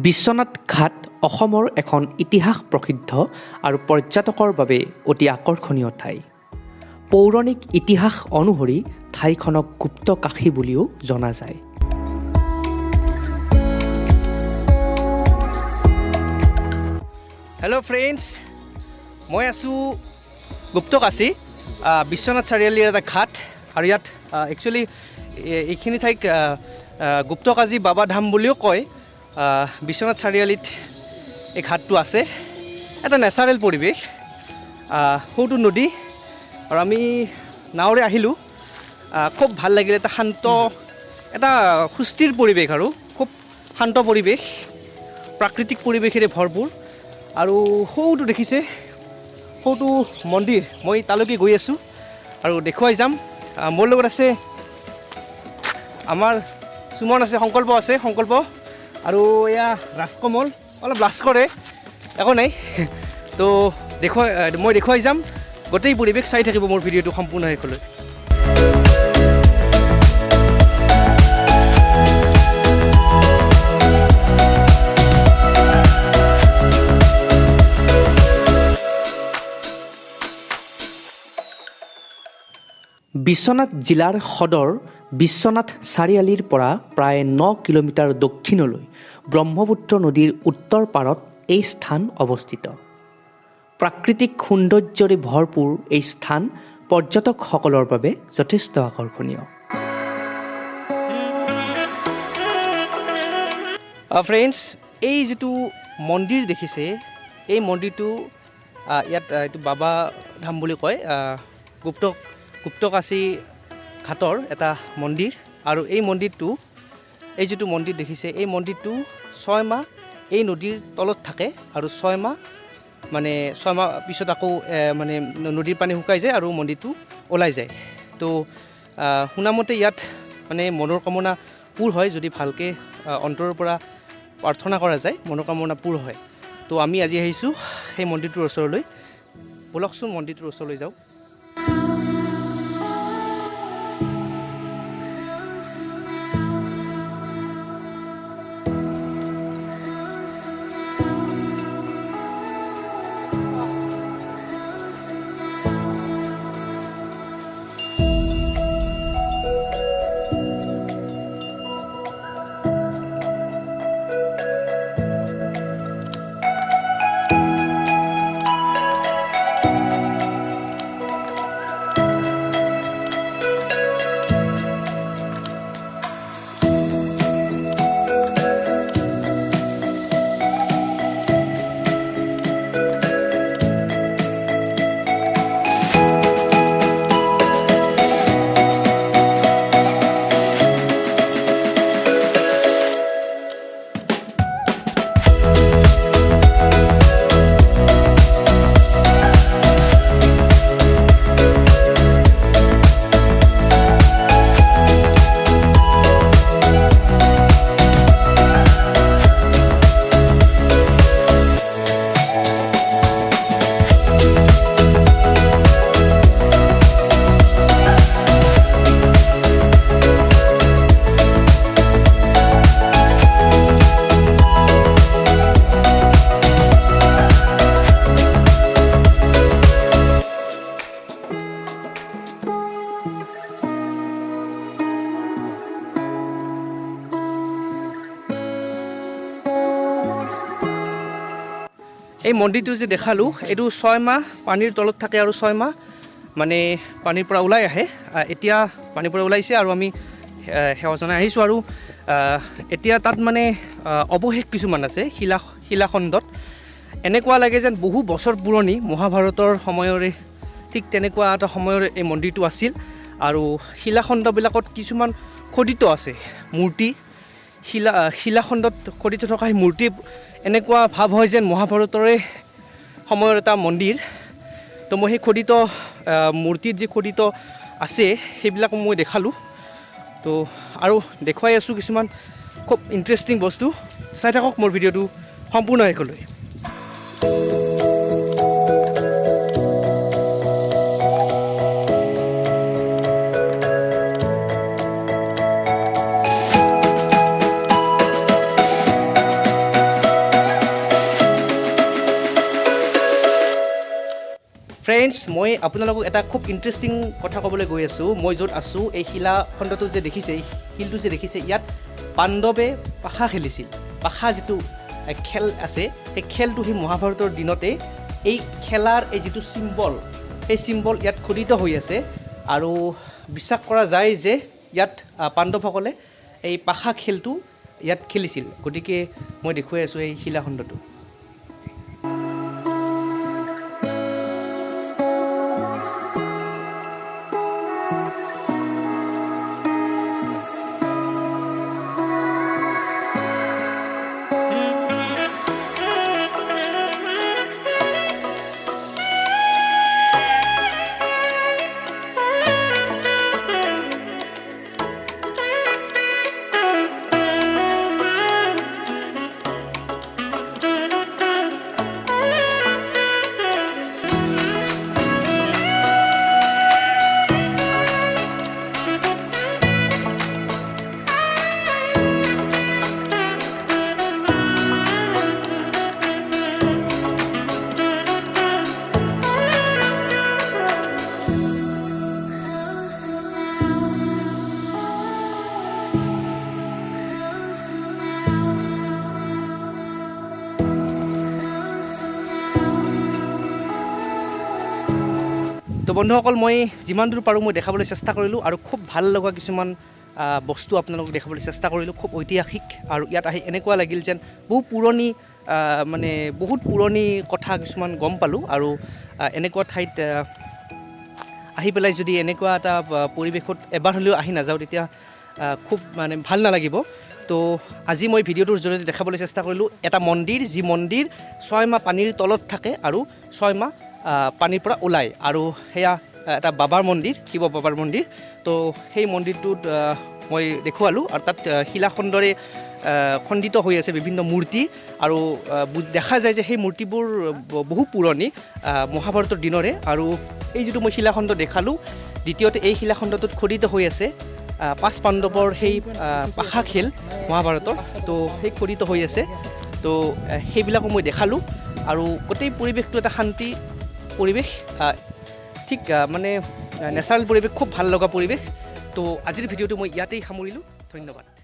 বিশ্বনাথ ঘাট অসমৰ এখন ইতিহাস প্ৰসিদ্ধ আৰু পৰ্যটকৰ বাবে অতি আকৰ্ষণীয় ঠাই। পৌৰাণিক ইতিহাস অনুসৰি ঠাইখনক গুপ্তকাশী বুলিও জনা যায়। হেল্ল' ফ্ৰেণ্ডছ, মই আছোঁ গুপ্তকাশী বিশ্বনাথ চাৰিআলিৰ এটা ঘাট, আৰু ইয়াত একচুৱেলি এইখিনি ঠাইক গুপ্তকাশী বাবা ধাম বুলিও কয়। বিশ্বনাথ চাৰিআলিত এই ঘাটটো আছে, এটা নেচাৰেল পৰিৱেশ, সৌটো নদী, আৰু আমি নাৱেৰে আহিলোঁ। খুব ভাল লাগিলে, এটা শান্ত, এটা সুস্থিৰ পৰিৱেশ, আৰু খুব শান্ত পৰিৱেশ, প্ৰাকৃতিক পৰিৱেশেৰে ভৰপূৰ। আৰু সৌটো দেখিছে, সৌটো মন্দিৰ, মই তালৈকে গৈ আছোঁ আৰু দেখুৱাই যাম। মোৰ লগত আছে আমাৰ সুমন আছে, সংকল্প আছে, সংকল্প, আৰু এয়া ৰাজকমল, অলপ লাজ কৰে, একো নাই। তো মই দেখুৱাই যাম, গোটেই পৰিৱেশ চাই থাকিব মোৰ ভিডিঅ'টো সম্পূৰ্ণ শেষলৈ। বিশ্বনাথ জিলাৰ সদৰ বিশ্বনাথ চাৰিআলিৰ পৰা প্ৰায় 9 কিলোমিটাৰ দক্ষিণলৈ ব্ৰহ্মপুত্ৰ নদীৰ উত্তৰ পাৰত এই স্থান অৱস্থিত। প্ৰাকৃতিক সৌন্দৰ্যৰে ভৰপূৰ এই স্থান পৰ্যটকসকলৰ বাবে যথেষ্ট আকৰ্ষণীয়। ফ্ৰেণ্ডছ, এই যিটো মন্দিৰ দেখিছে, এই মন্দিৰটো ইয়াত এইটো বাবা ধাম বুলি কয়, গুপ্তকাশী ঘাটৰ এটা মন্দিৰ। আৰু এই মন্দিৰটো, এই যিটো মন্দিৰ দেখিছে, এই মন্দিৰটো 6 মাহ এই নদীৰ তলত থাকে, আৰু 6 মাহ পিছত আকৌ মানে নদীৰ পানী শুকাই যায় আৰু মন্দিৰটো ওলাই যায়। তো শুনামতে ইয়াত মানে মনৰ কামনা পূৰ হয়, যদি ভালকৈ অন্তৰৰ পৰা প্ৰাৰ্থনা কৰা যায়, মনোকামনা পূৰ হয়। তো আমি আজি আহিছোঁ সেই মন্দিৰটোৰ ওচৰলৈ, ব'লকচোন মন্দিৰটোৰ ওচৰলৈ যাওঁ। এই মন্দিৰটো যে দেখালোঁ, এইটো 6 মাহ পানীৰ তলত থাকে, আৰু 6 মাহ মানে পানীৰ পৰা ওলাই আহে। এতিয়া পানীৰ পৰা ওলাইছে আৰু আমি সেৱা জনাই আহিছোঁ। আৰু এতিয়া তাত মানে অৱশেষ কিছুমান আছে শিলাখণ্ডত, এনেকুৱা লাগে যেন বহু বছৰ পুৰণি, মহাভাৰতৰ সময়ৰে ঠিক তেনেকুৱা এটা সময়ৰ এই মন্দিৰটো আছিল। আৰু শিলাখণ্ডবিলাকত কিছুমান খোদিত আছে মূৰ্তি, শিলাখণ্ডত খোদিত থকা সেই মূৰ্তি, এনেকুৱা ভাৱ হয় যেন মহাভাৰতৰে সময়ৰ এটা মন্দিৰ। তো মই সেই খোদিত মূৰ্তিত যি খোদিত আছে সেইবিলাক মই দেখালোঁ। তো আৰু দেখুৱাই আছোঁ কিছুমান খুব ইণ্টাৰেষ্টিং বস্তু, চাই থাকক মোৰ ভিডিঅ'টো সম্পূৰ্ণ শেষলৈ। ফ্ৰেণ্ডছ মই আপোনালোকক এটা খুব ইণ্টাৰেষ্টিং কথা ক'বলৈ গৈ আছোঁ মই য'ত আছোঁ এই শিলাখণ্ডটো যে দেখিছে এই শিলটো যে দেখিছে ইয়াত পাণ্ডৱে পাশা খেলিছিল পাশা যিটো খেল আছে সেই খেলটো সেই মহাভাৰতৰ দিনতে এই খেলাৰ এই যিটো চিম্বল সেই চিম্বল ইয়াত খোদিত হৈ আছে আৰু বিশ্বাস কৰা যায় যে ইয়াত পাণ্ডৱসকলে এই পাশা খেলটো ইয়াত খেলিছিল গতিকে মই দেখুৱাই আছোঁ এই শিলাখণ্ডটো তো বন্ধুসকল মই যিমান দূৰ পাৰোঁ মই দেখাবলৈ চেষ্টা কৰিলোঁ আৰু খুব ভাল লগা কিছুমান বস্তু আপোনালোকক দেখাবলৈ চেষ্টা কৰিলোঁ খুব ঐতিহাসিক আৰু ইয়াত আহি এনেকুৱা লাগিল যেন বহু পুৰণি মানে বহুত পুৰণি কথা কিছুমান গম পালোঁ আৰু এনেকুৱা ঠাইত আহি পেলাই যদি এনেকুৱা এটা পৰিৱেশত এবাৰ হ'লেও আহি নাযাওঁ তেতিয়া খুব মানে ভাল নালাগিব তো আজি মই ভিডিঅ'টোৰ জৰিয়তে দেখাবলৈ চেষ্টা কৰিলোঁ এটা মন্দিৰ যি মন্দিৰ 6 মাহ পানীৰ তলত থাকে আৰু 6 মাহ পানীৰ পৰা ওলায় আৰু সেয়া এটা বাবাৰ মন্দিৰ শিৱ বাবাৰ মন্দিৰ তো সেই মন্দিৰটোত মই দেখুৱালোঁ আৰু তাত শিলাখণ্ডৰে খণ্ডিত হৈ আছে বিভিন্ন মূৰ্তি আৰু দেখা যায় যে সেই মূৰ্তিবোৰ বহু পুৰণি মহাভাৰতৰ দিনৰে আৰু এই যিটো মই শিলাখণ্ড দেখালোঁ দ্বিতীয়তে এই শিলাখণ্ডটোত খোদিত হৈ আছে 5 পাণ্ডৱৰ সেই পাশা খেল মহাভাৰতৰ তো সেই খোদিত হৈ আছে তো সেইবিলাকো মই দেখালোঁ আৰু গোটেই পৰিৱেশটো এটা শান্তি পৰিৱেশ ঠিক মানে নেচাৰেল পৰিৱেশ খুব ভাল লগা পৰিৱেশ তো আজিৰ ভিডিঅ'টো মই ইয়াতেই সামৰিলোঁ ধন্যবাদ